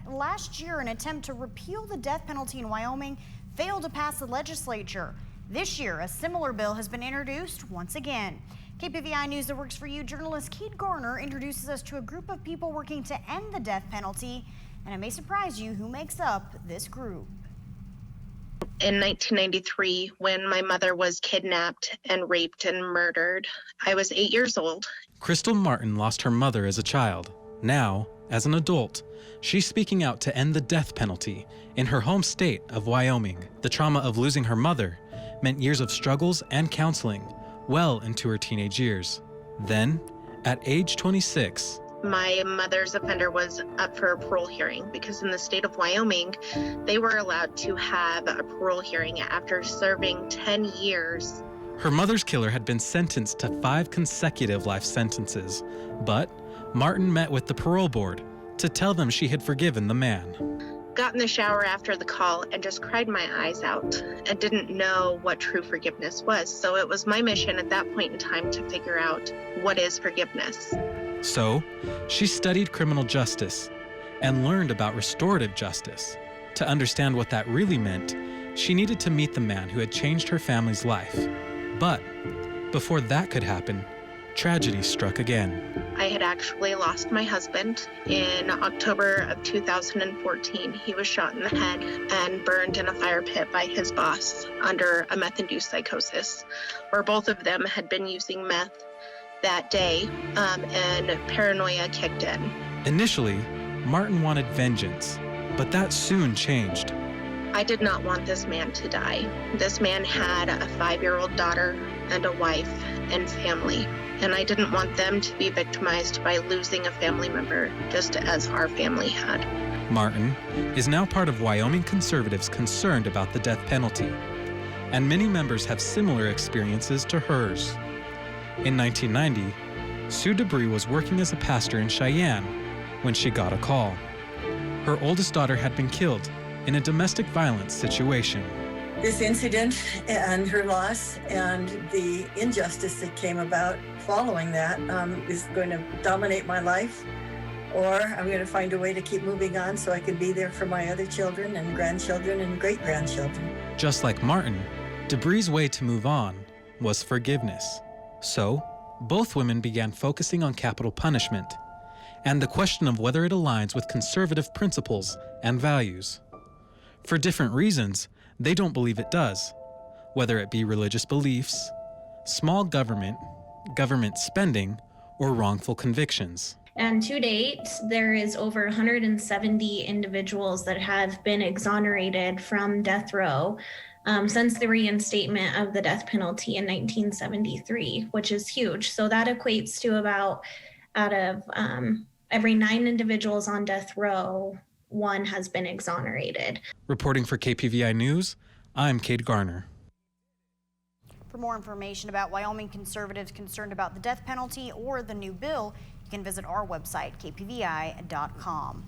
Last year, an attempt to repeal the death penalty in Wyoming failed to pass the legislature. This year, a similar bill has been introduced once again. KPVI News That Works For You journalist Kate Garner introduces us to a group of people working to end the death penalty, and it may surprise you who makes up this group. In 1993, when my mother was kidnapped and raped and murdered, I was 8 years old. Crystal Martin lost her mother as a child. Now, as an adult, she's speaking out to end the death penalty in her home state of Wyoming. The trauma of losing her mother meant years of struggles and counseling well into her teenage years. Then, at age 26, my mother's offender was up for a parole hearing because in the state of Wyoming, they were allowed to have a parole hearing after serving 10 years. Her mother's killer had been sentenced to 5 consecutive life sentences, but Martin met with the parole board to tell them she had forgiven the man. Got in the shower after the call and just cried my eyes out and didn't know what true forgiveness was. So it was my mission at that point in time to figure out what is forgiveness. So she studied criminal justice and learned about restorative justice. To understand what that really meant, she needed to meet the man who had changed her family's life. But before that could happen, tragedy struck again. I had actually lost my husband in October of 2014. He was shot in the head and burned in a fire pit by his boss under a meth-induced psychosis, where both of them had been using meth that day, and paranoia kicked in. Initially, Martin wanted vengeance, but that soon changed. I did not want this man to die. This man had a 5-year-old daughter and a wife and family, and I didn't want them to be victimized by losing a family member just as our family had. Martin is now part of Wyoming conservatives concerned about the death penalty, and many members have similar experiences to hers. In 1990, Sue Debris was working as a pastor in Cheyenne when she got a call. Her oldest daughter had been killed in a domestic violence situation. This incident and her loss and the injustice that came about following that is going to dominate my life, or I'm going to find a way to keep moving on so I can be there for my other children and grandchildren and great-grandchildren. Just like Martin, Debris' way to move on was forgiveness. So, both women began focusing on capital punishment and the question of whether it aligns with conservative principles and values. For different reasons, they don't believe it does, whether it be religious beliefs, small government, government spending, or wrongful convictions. And to date, there is over 170 individuals that have been exonerated from death row since the reinstatement of the death penalty in 1973, which is huge. So that equates to about out of every 9 individuals on death row, 1 has been exonerated. Reporting for KPVI News, I'm Kate Garner. For more information about Wyoming conservatives concerned about the death penalty or the new bill, you can visit our website, kpvi.com.